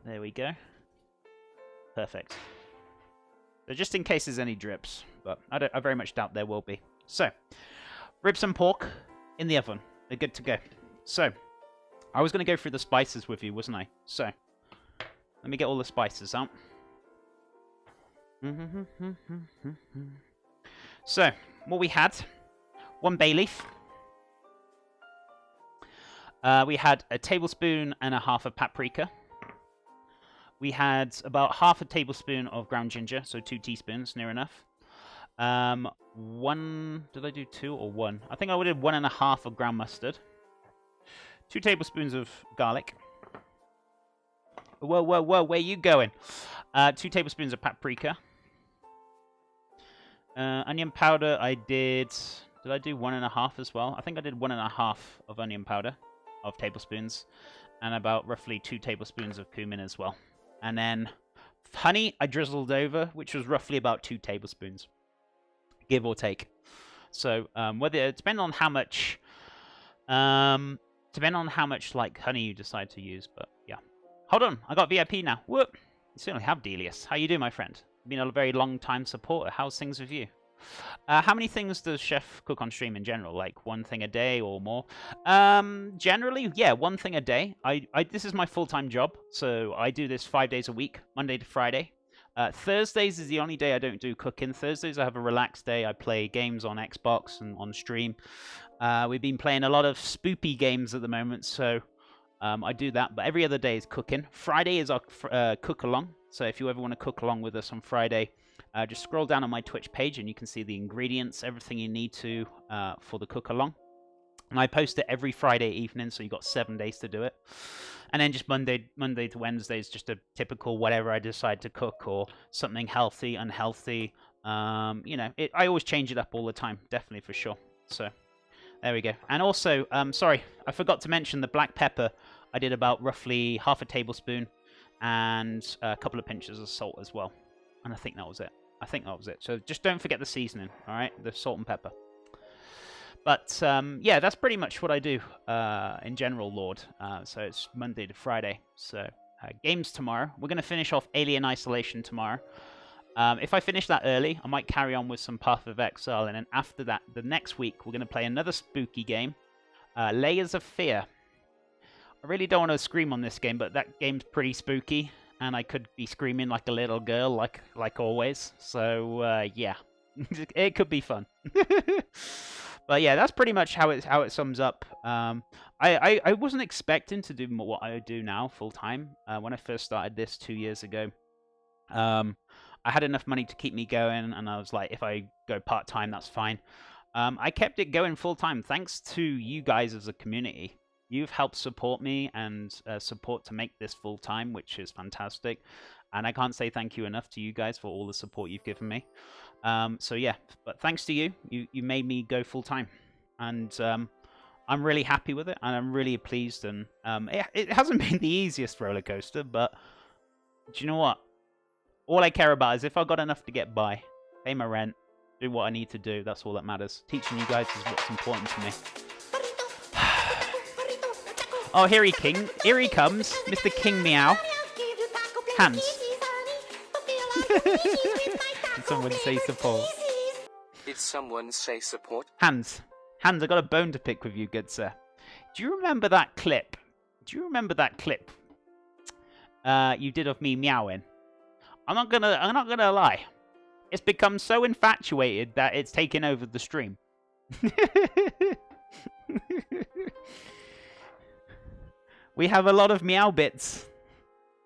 There we go. Perfect. So just in case there's any drips, but I very much doubt there will be. So, ribs and pork in the oven. They're good to go. So, I was going to go through the spices with you, wasn't I? So, let me get all the spices out. So, what we had, 1 bay leaf. We had a tablespoon and a half of paprika. We had about half a tablespoon of ground ginger, so 2 teaspoons, near enough. Did I do 2 or 1? I think I did 1.5 of ground mustard. 2 tablespoons of garlic. Whoa, where are you going? 2 tablespoons of paprika. Onion powder, did I do 1.5 as well? I think I did 1.5 of onion powder, of tablespoons. And about roughly 2 tablespoons of cumin as well. And then honey, I drizzled over, which was roughly about 2 tablespoons, give or take. So depending on how much, like honey you decide to use. But yeah, hold on, I got VIP now. Whoop! You certainly have, Delius. How you doing, my friend? Been a very long time supporter. How's things with you? How many things does Chef cook on stream in general? Like 1 thing a day or more? Generally, yeah, 1 thing a day. This is my full-time job, so I do this 5 days a week, Monday to Friday. Thursdays is the only day I don't do cooking. Thursdays I have a relaxed day. I play games on Xbox and on stream. We've been playing a lot of spoopy games at the moment, so I do that. But every other day is cooking. Friday is our cook-along. So if you ever want to cook along with us on Friday, just scroll down on my Twitch page and you can see the ingredients, everything you need to for the cook-along. And I post it every Friday evening, so you've got 7 days to do it. And then just Monday to Wednesday is just a typical whatever I decide to cook, or something healthy, unhealthy. You know, I always change it up all the time, definitely, for sure. So there we go. And also, sorry, I forgot to mention the black pepper. I did about roughly half a tablespoon and a couple of pinches of salt as well. And I think that was it. So just don't forget the seasoning, all right? The salt and pepper. But yeah, that's pretty much what I do in general, Lord. So it's Monday to Friday. So games tomorrow. We're going to finish off Alien Isolation tomorrow. If I finish that early, I might carry on with some Path of Exile. And then after that, the next week, we're going to play another spooky game. Layers of Fear. I really don't want to scream on this game, but that game's pretty spooky. And I could be screaming like a little girl, like always. So, yeah. It could be fun. But yeah, that's pretty much how it sums up. I wasn't expecting to do what I do now full time. When I first started this 2 years ago, I had enough money to keep me going, and I was like, if I go part time, that's fine. I kept it going full time thanks to you guys as a community. You've helped support me and support to make this full time, which is fantastic. And I can't say thank you enough to you guys for all the support you've given me. So yeah, but thanks to you, you made me go full time, and I'm really happy with it, and I'm really pleased. And it hasn't been the easiest roller coaster, but do you know what? All I care about is if I got enough to get by, pay my rent, do what I need to do. That's all that matters. Teaching you guys is what's important to me. Oh, here he comes, Mr. King Meow. Hands. Did someone say support? Did someone say support? Hands, I got a bone to pick with you, good sir. Do you remember that clip? You did of me meowing? I'm not gonna lie. It's become so infatuated that it's taken over the stream. We have a lot of meow bits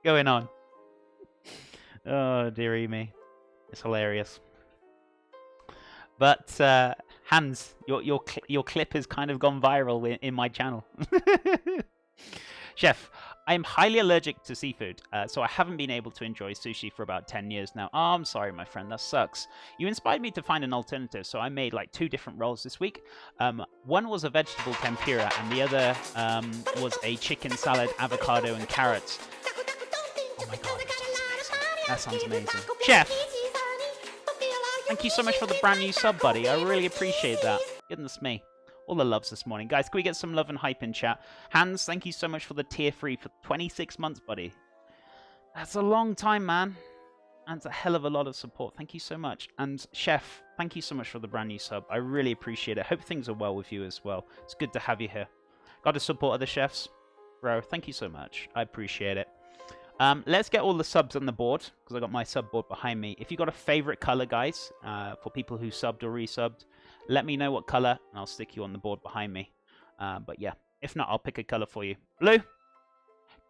going on. Oh, dearie me. It's hilarious. But, Hans, your clip has kind of gone viral in my channel. Chef, I am highly allergic to seafood, so I haven't been able to enjoy sushi for about 10 years now. Oh, I'm sorry, my friend, that sucks. You inspired me to find an alternative, so I made like 2 different rolls this week. One was a vegetable tempura, and the other was a chicken salad, avocado, and carrots. Oh my god, that sounds amazing. Chef, thank you so much for the brand new sub, buddy. I really appreciate that. Goodness me. All the loves this morning. Guys, can we get some love and hype in chat? Hans, thank you so much for the tier 3 for 26 months, buddy. That's a long time, man. That's a hell of a lot of support. Thank you so much. And Chef, thank you so much for the brand new sub. I really appreciate it. Hope things are well with you as well. It's good to have you here. Got to support other chefs? Bro, thank you so much. I appreciate it. Let's get all the subs on the board, because I got my sub board behind me. If you got a favorite color, guys, for people who subbed or resubbed, let me know what color, and I'll stick you on the board behind me. But yeah, if not, I'll pick a color for you. Blue?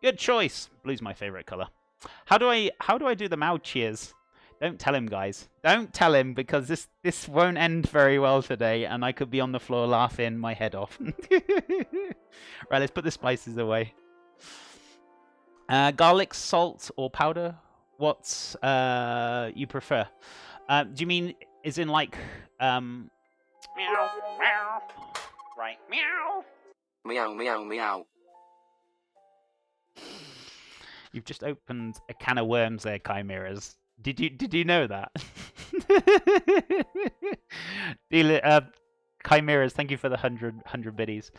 Good choice. Blue's my favorite color. How do I do the Mao cheers? Don't tell him, guys. Don't tell him, because this won't end very well today, and I could be on the floor laughing my head off. Right, let's put the spices away. Garlic, salt, or powder? What you prefer? Do you mean is in like meow meow? Right, meow. Meow, meow, meow. You've just opened a can of worms there, Chimeras. Did you know that? Chimeras, thank you for the 100 biddies.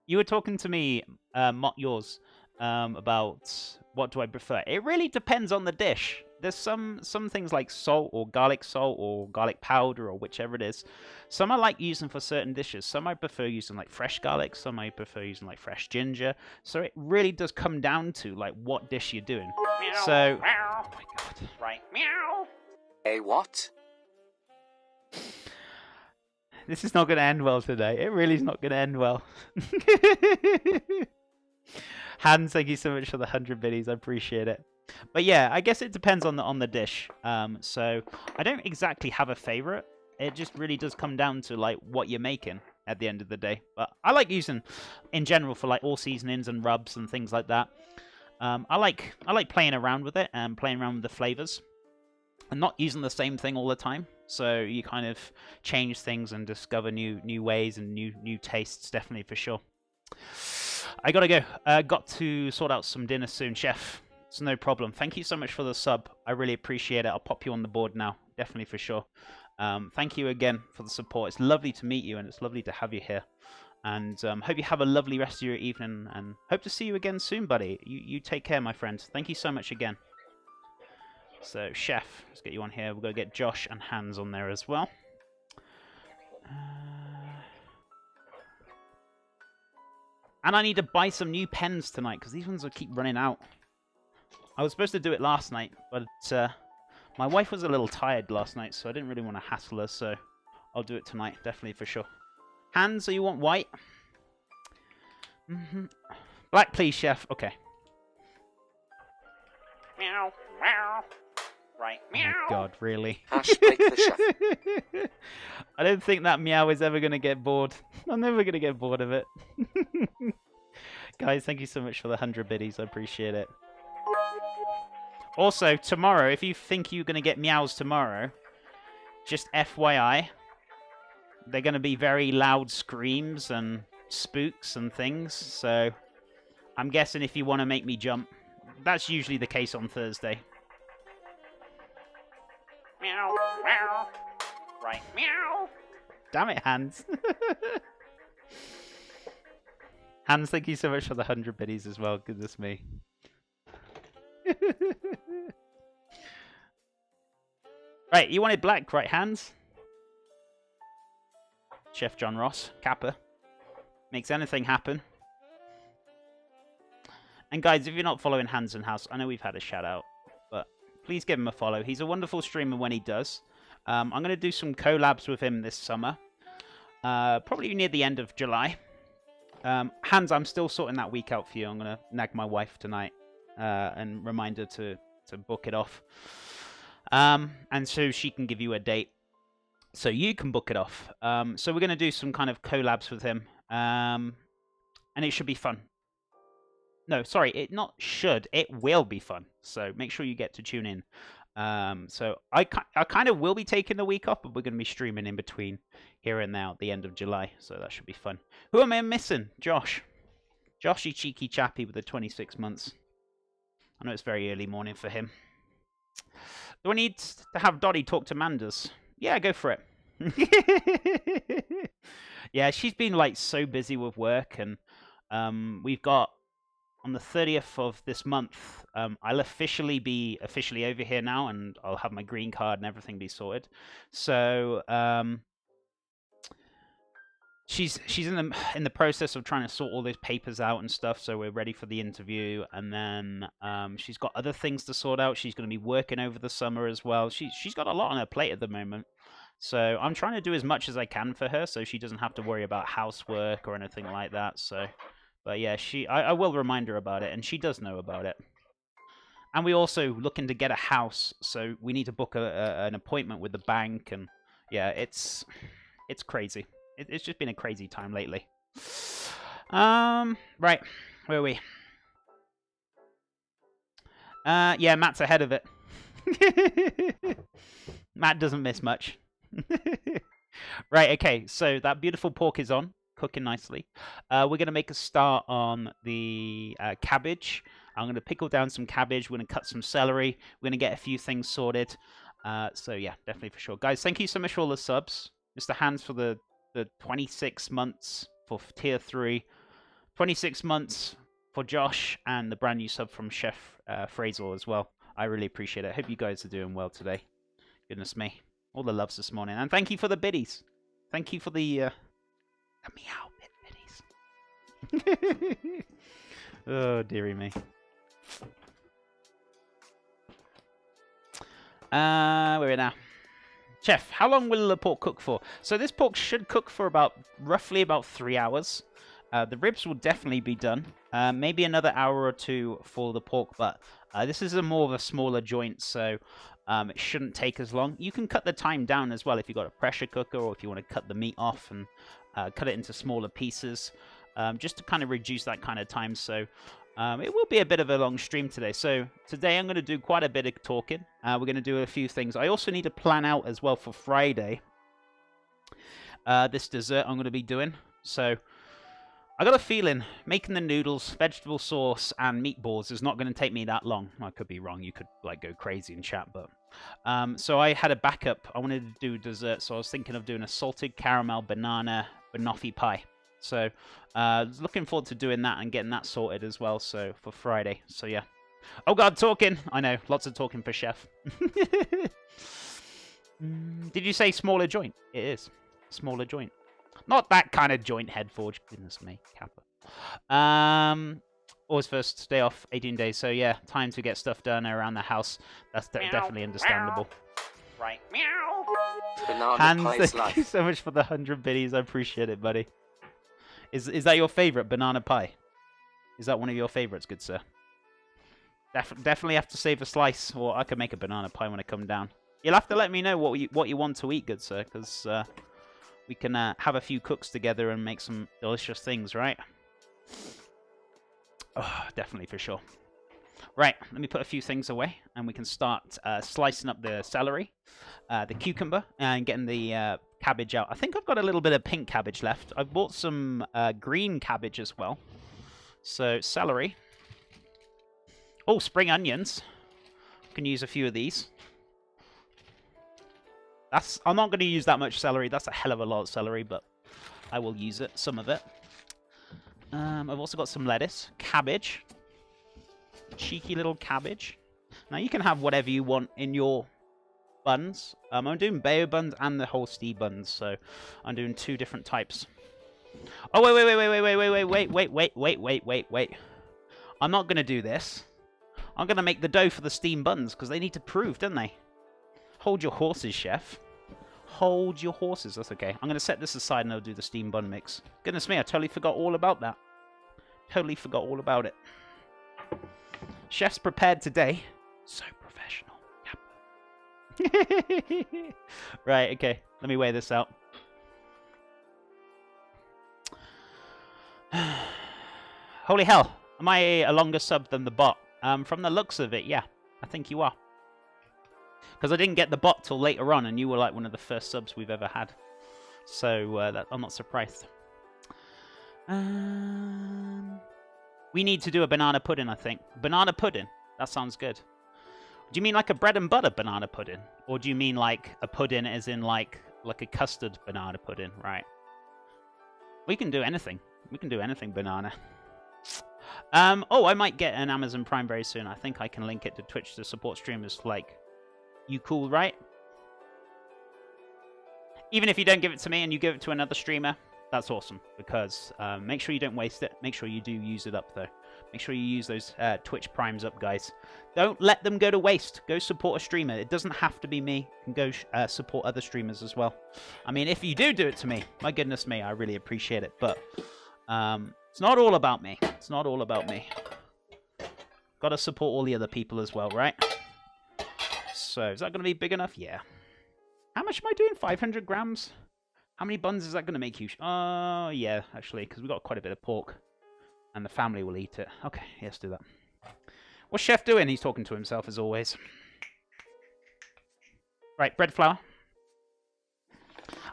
You were talking to me, Mott Yours, about what do I prefer. It really depends on the dish. There's some things like salt or garlic powder or whichever it is. Some I like using for certain dishes. Some I prefer using like fresh garlic. Some I prefer using like fresh ginger. So it really does come down to like what dish you're doing. Meow, so, meow. Oh my god, right, meow. A what? This is not going to end well today. It really is not going to end well. Hans, thank you so much for the 100 biddies. I appreciate it. But yeah, I guess it depends on the dish. So I don't exactly have a favorite. It just really does come down to like what you're making at the end of the day. But I like using, in general, for like all seasonings and rubs and things like that. I like playing around with it and playing around with the flavors, and not using the same thing all the time. So you kind of change things and discover new ways and new tastes, definitely for sure. I gotta go. Got to sort out some dinner soon, Chef. It's no problem. Thank you so much for the sub. I really appreciate it. I'll pop you on the board now, definitely for sure. Thank you again for the support. It's lovely to meet you, and it's lovely to have you here. And hope you have a lovely rest of your evening, and hope to see you again soon, buddy. You take care, my friend. Thank you so much again. So, Chef, let's get you on here. We're going to get Josh and Hans on there as well. And I need to buy some new pens tonight, because these ones will keep running out. I was supposed to do it last night, but my wife was a little tired last night, so I didn't really want to hassle her, so I'll do it tonight, definitely for sure. Hans, so you want white? Black, please, Chef. Okay. Meow, meow. Right, meow. Oh my god, really? Hashtag the chef. I don't think that meow is ever going to get bored. I'm never going to get bored of it. Guys, thank you so much for the 100 biddies. I appreciate it. Also, tomorrow, if you think you're going to get meows tomorrow, just FYI, they're going to be very loud screams and spooks and things. So I'm guessing if you want to make me jump, that's usually the case on Thursday. Meow, meow. Right, meow. Damn it, Hans. Hans, thank you so much for the 100 biddies as well. Goodness me. Right, you wanted black, right, Hans? Chef John Ross, Kappa. Makes anything happen. And guys, if you're not following Hans and House, I know we've had a shout out, but please give him a follow. He's a wonderful streamer when he does. I'm going to do some collabs with him this summer. Probably near the end of July. Hans, I'm still sorting that week out for you. I'm going to nag my wife tonight and remind her to book it off. And so she can give you a date so you can book it off. So we're going to do some kind of collabs with him. And it should be fun. No, sorry, it not should. It will be fun. So make sure you get to tune in. So I kind of will be taking the week off, but we're going to be streaming in between here and now at the end of July. So that should be fun. Who am I missing? Josh. Joshy cheeky chappy with the 26 months. I know it's very early morning for him. Do I need to have Dottie talk to Manders? Yeah, go for it. Yeah, she's been like so busy with work, and we've got on the 30th of this month, I'll officially be over here now, and I'll have my green card and everything be sorted. So she's in the process of trying to sort all those papers out and stuff. So we're ready for the interview, and then she's got other things to sort out. She's going to be working over the summer as well. She's got a lot on her plate at the moment. So I'm trying to do as much as I can for her, so she doesn't have to worry about housework or anything like that. So, but yeah, I will remind her about it, and she does know about it. And we also looking to get a house, so we need to book an appointment with the bank, and yeah, it's crazy. It's just been a crazy time lately. Right, where are we? Yeah, Matt's ahead of it. Matt doesn't miss much. Right, okay, so that beautiful pork is on, cooking nicely. We're going to make a start on the cabbage. I'm going to pickle down some cabbage. We're going to cut some celery. We're going to get a few things sorted. So yeah, definitely for sure. Guys, thank you so much for all the subs. Mr. Hands for the 26 months for tier 3. 26 months for Josh, and the brand new sub from Chef Fraser as well. I really appreciate it. I hope you guys are doing well today. Goodness me. All the loves this morning. And thank you for the biddies. Thank you for the meow biddies. Oh, dearie me. Where are we now? Chef, how long will the pork cook for? So this pork should cook for roughly about 3 hours. The ribs will definitely be done. Maybe another hour or two for the pork, but this is more of a smaller joint, so it shouldn't take as long. You can cut the time down as well if you've got a pressure cooker, or if you want to cut the meat off and cut it into smaller pieces, just to kind of reduce that kind of time. So it will be a bit of a long stream today. So today I'm going to do quite a bit of talking. We're going to do a few things. I also need to plan out as well for Friday this dessert I'm going to be doing. So I got a feeling making the noodles, vegetable sauce, and meatballs is not going to take me that long. I could be wrong. You could like go crazy in chat, but so I had a backup. I wanted to do dessert, so I was thinking of doing a salted caramel banana banoffee pie. So looking forward to doing that and getting that sorted as well. So for Friday. So yeah. Oh God, talking. I know, lots of talking for Chef. Did you say smaller joint? It is smaller joint. Not that kind of joint, head forge. Goodness me, Kappa. Always first day off, 18 days. So yeah, time to get stuff done around the house. That's definitely understandable. Meow. Right, meow. Banana pie is Thank you so much for the 100 biddies. I appreciate it, buddy. Is that your favorite banana pie? Is that one of your favorites, good sir? Definitely have to save a slice, or I can make a banana pie when I come down. You'll have to let me know what you want to eat, good sir, because we can have a few cooks together and make some delicious things, right? Oh, definitely, for sure. Right, let me put a few things away, and we can start slicing up the celery, the cucumber, and getting the cabbage out. I think I've got a little bit of pink cabbage left. I've bought some green cabbage as well. So, celery. Oh, spring onions. Can use a few of these. I'm not going to use that much celery. That's a hell of a lot of celery, but I will use it, some of it. I've also got some lettuce, cabbage, cheeky little cabbage. Now you can have whatever you want in your buns. I'm doing Bayo buns and the whole Steve buns, so I'm doing 2 different types. Oh wait. I'm not going to do this. I'm going to make the dough for the steam buns because they need to prove, don't they? Hold your horses, chef. Hold your horses. That's okay. I'm going to set this aside and I'll do the steam bun mix. Goodness me, I totally forgot all about that. Totally forgot all about it. Chef's prepared today. So professional. Yep. Right, okay. Let me weigh this out. Holy hell. Am I a longer sub than the bot? From the looks of it, yeah. I think you are. Because I didn't get the bot till later on, and you were like one of the first subs we've ever had. So I'm not surprised. We need to do a banana pudding, I think. Banana pudding? That sounds good. Do you mean like a bread and butter banana pudding? Or do you mean like a pudding as in like a custard banana pudding? Right. We can do anything. We can do anything banana. Oh, I might get an Amazon Prime very soon. I think I can link it to Twitch to support streamers like you. Cool, right? Even if you don't give it to me and you give it to another streamer, that's awesome. Because make sure you don't waste it. Make sure you do use it up, though. Make sure you use those Twitch Primes up, guys. Don't let them go to waste. Go support a streamer. It doesn't have to be me. You can go support other streamers as well. I mean, if you do it to me, my goodness me, I really appreciate it. But it's not all about me. It's not all about me. Got to support all the other people as well, right? So, is that going to be big enough? Yeah. How much am I doing? 500 grams? How many buns is that going to make you? Oh, yeah, actually, because we've got quite a bit of pork. And the family will eat it. Okay, let's do that. What's Chef doing? He's talking to himself, as always. Right, bread flour.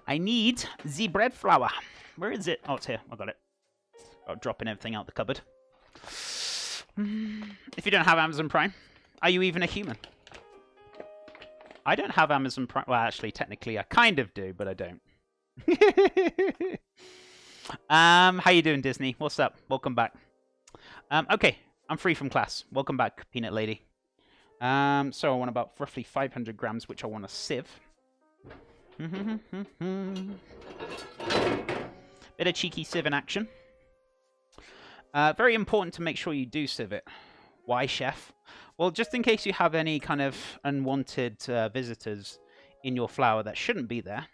I need the bread flour. Where is it? Oh, it's here. I got it. Oh, dropping everything out the cupboard. If you don't have Amazon Prime, are you even a human? I don't have Amazon Prime. Well, actually, technically, I kind of do, but I don't. How you doing, Disney? What's up? Welcome back. Okay, I'm free from class. Welcome back, Peanut Lady. So I want about roughly 500 grams, which I want to sieve. Bit of cheeky sieve in action. Very important to make sure you do sieve it. Why, Chef? Well, just in case you have any kind of unwanted visitors in your flour that shouldn't be there.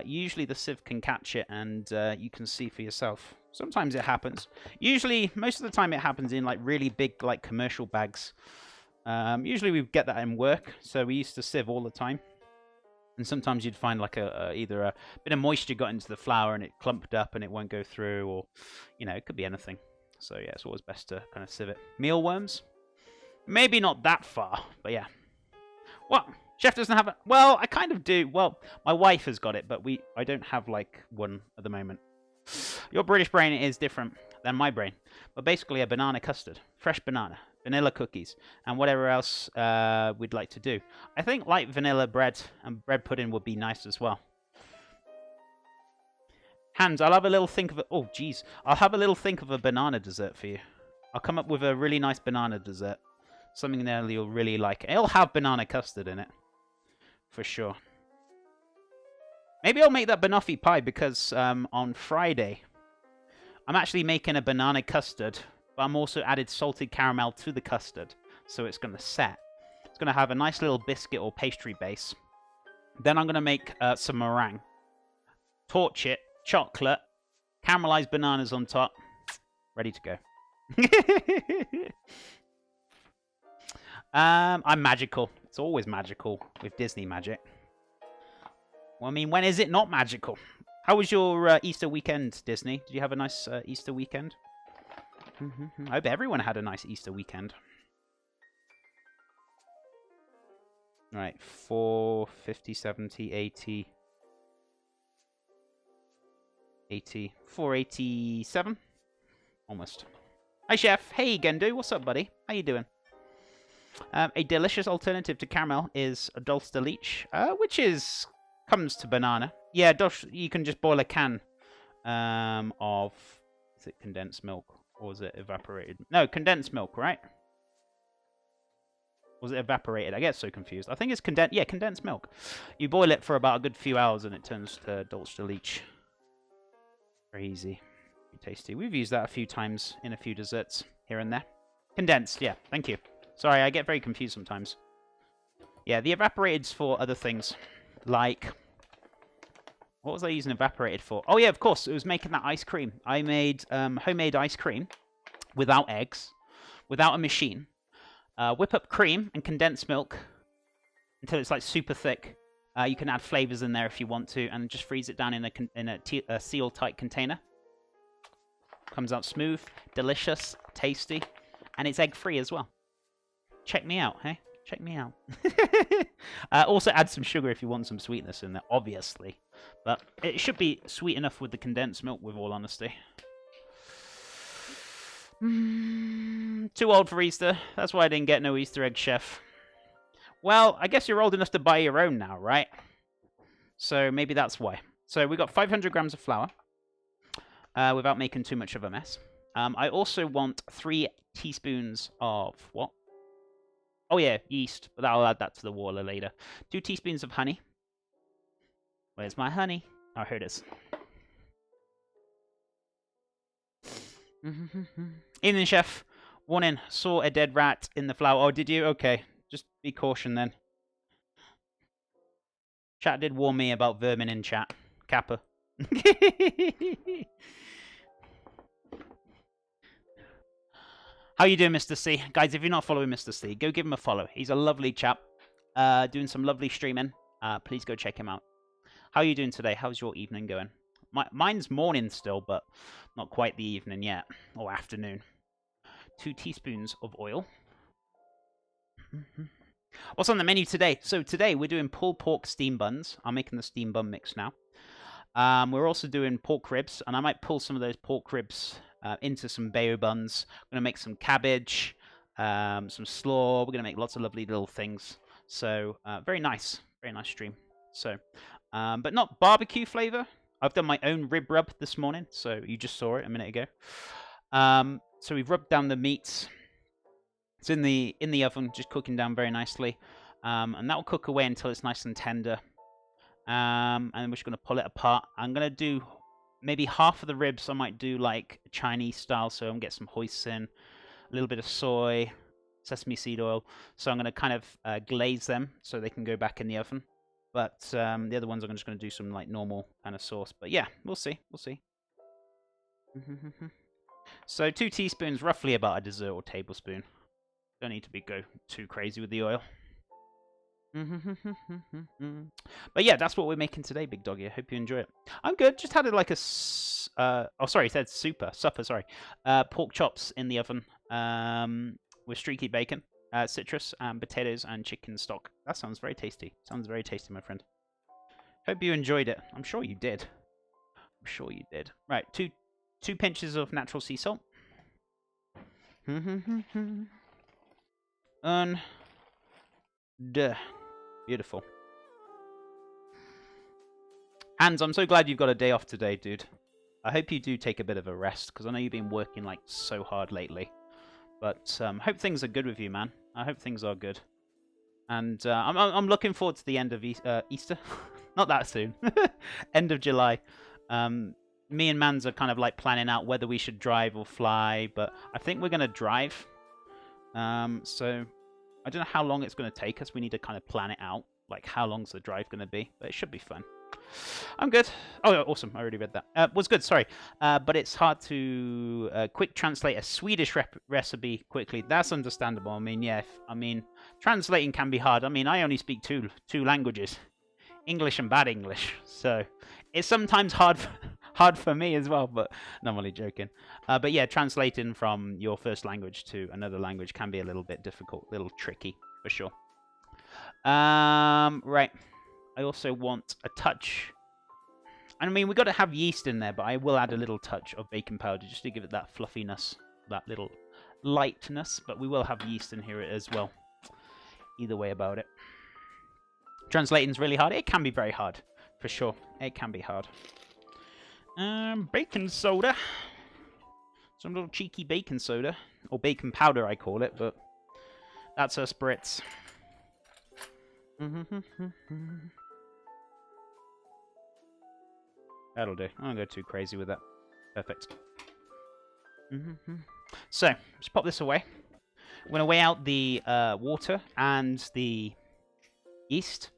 Usually the sieve can catch it and you can see for yourself. Sometimes it happens. Usually, most of the time it happens in like really big like commercial bags. Usually we get that in work, so we used to sieve all the time. And sometimes you'd find like either a bit of moisture got into the flour and it clumped up and it won't go through, or, you know, it could be anything. So yeah, it's always best to kind of sieve it. Mealworms? Maybe not that far, but yeah. What? Chef doesn't have it? Well, I kind of do. Well, my wife has got it, but I don't have like one at the moment. Your British brain is different than my brain. But basically a banana custard, fresh banana, vanilla cookies, and whatever else we'd like to do. I think light vanilla bread and bread pudding would be nice as well. Hans, I'll have a little think of it. Oh, geez. I'll have a little think of a banana dessert for you. I'll come up with a really nice banana dessert. Something that you'll really like. It'll have banana custard in it. For sure. Maybe I'll make that banoffee pie because on Friday I'm actually making a banana custard, but I'm also added salted caramel to the custard, so it's going to set. It's going to have a nice little biscuit or pastry base. Then I'm going to make some meringue, torch it, chocolate, caramelized bananas on top, ready to go. I'm magical. It's always magical with Disney magic. Well, I mean, when is it not magical? How was your Easter weekend, Disney? Did you have a nice Easter weekend? I hope everyone had a nice Easter weekend. Right, 4, 50, 70, 80... 80, 487? Almost. Hi, Chef. Hey, Gendu. What's up, buddy? How you doing? A delicious alternative to caramel is a dulce de leche, which comes to banana. Yeah, you can just boil a can of... Is it condensed milk? Or is it evaporated? No, condensed milk, right? Was it evaporated? I get so confused. I think it's condensed. Yeah, condensed milk. You boil it for about a good few hours and it turns to dulce de leche. Very easy. Very tasty. We've used that a few times in a few desserts here and there. Condensed, yeah. Thank you. Sorry, I get very confused sometimes. Yeah, the evaporated's for other things. Like... What was I using evaporated for? Oh, yeah, of course. It was making that ice cream. I made homemade ice cream without eggs, without a machine. Whip up cream and condensed milk until it's like super thick. You can add flavors in there if you want to, and just freeze it down in a seal-tight container. Comes out smooth, delicious, tasty, and it's egg-free as well. Check me out, hey? Check me out. Also add some sugar if you want some sweetness in there, obviously. But it should be sweet enough with the condensed milk, with all honesty. Too old for Easter. That's why I didn't get no Easter egg, Chef. Well, I guess you're old enough to buy your own now, right? So maybe that's why. So we got 500 grams of flour without making too much of a mess. I also want 3 teaspoons of what? Oh yeah, yeast, but I'll add that to the water later. 2 teaspoons of honey. Where's my honey? Oh, here it is. Evening, chef. Warning, saw a dead rat in the flour. Oh, did you? Okay, just be cautioned then. Chat did warn me about vermin in chat. Kappa. How you doing, Mr. C? Guys, if you're not following Mr. C, go give him a follow. He's a lovely chap, doing some lovely streaming. Please go check him out. How are you doing today? How's your evening going? Mine's morning still, but not quite the evening yet, or afternoon. 2 teaspoons of oil. What's on the menu today? So today we're doing pulled pork steam buns. I'm making the steam bun mix now. We're also doing pork ribs, and I might pull some of those pork ribs into some bao buns. I'm going to make some cabbage, some slaw. We're going to make lots of lovely little things. So very nice stream. So, but not barbecue flavor. I've done my own rib rub this morning, so you just saw it a minute ago. So we've rubbed down the meats. It's in the oven, just cooking down very nicely, and that will cook away until it's nice and tender. And we're just going to pull it apart. I'm going to do maybe half of the ribs. I might do like Chinese style, so I'm going to get some hoisin, a little bit of soy, sesame seed oil. So I'm going to kind of glaze them so they can go back in the oven. But the other ones I'm just going to do some like normal kind of sauce. But yeah, we'll see. So 2 teaspoons, roughly about a dessert or tablespoon. Don't need to go too crazy with the oil. But yeah, that's what we're making today, Big Doggy. I hope you enjoy it. I'm good. Just had it like a it said supper. Sorry, pork chops in the oven with streaky bacon, citrus, and potatoes and chicken stock. That sounds very tasty. Sounds very tasty, my friend. Hope you enjoyed it. I'm sure you did. Right, two pinches of natural sea salt. Beautiful. Hans, I'm so glad you've got a day off today, dude. I hope you do take a bit of a rest, because I know you've been working like so hard lately. But hope things are good with you, man. I hope things are good. And I'm looking forward to the end of Easter. Not that soon. End of July. Me and Mans are kind of like planning out whether we should drive or fly, but I think we're going to drive. So I don't know how long it's going to take us. We need to kind of plan it out, like how long's the drive going to be, but it should be fun. I'm good. Oh, awesome. I already read that. Was good, sorry. But it's hard to quick translate a Swedish recipe quickly. That's understandable. I mean, yeah, translating can be hard. I mean, I only speak two languages, English and bad English. So it's sometimes hard for me as well, but no, I'm only joking. But yeah, translating from your first language to another language can be a little bit difficult, a little tricky, for sure. Right. I also want a touch. I mean, we've got to have yeast in there, but I will add a little touch of baking powder just to give it that fluffiness, that little lightness. But we will have yeast in here as well. Either way about it. Translating's really hard. It can be very hard, for sure. It can be hard. Baking soda. Some little cheeky baking soda. Or baking powder, I call it, but that's us Brits. That'll do. I don't go too crazy with that. Perfect. So, just pop this away. I'm going to weigh out the water and the yeast.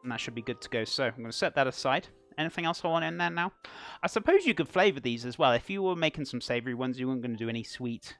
And that should be good to go. So, I'm going to set that aside. Anything else I want in there now? I suppose you could flavour these as well. If you were making some savoury ones, you weren't going to do any sweet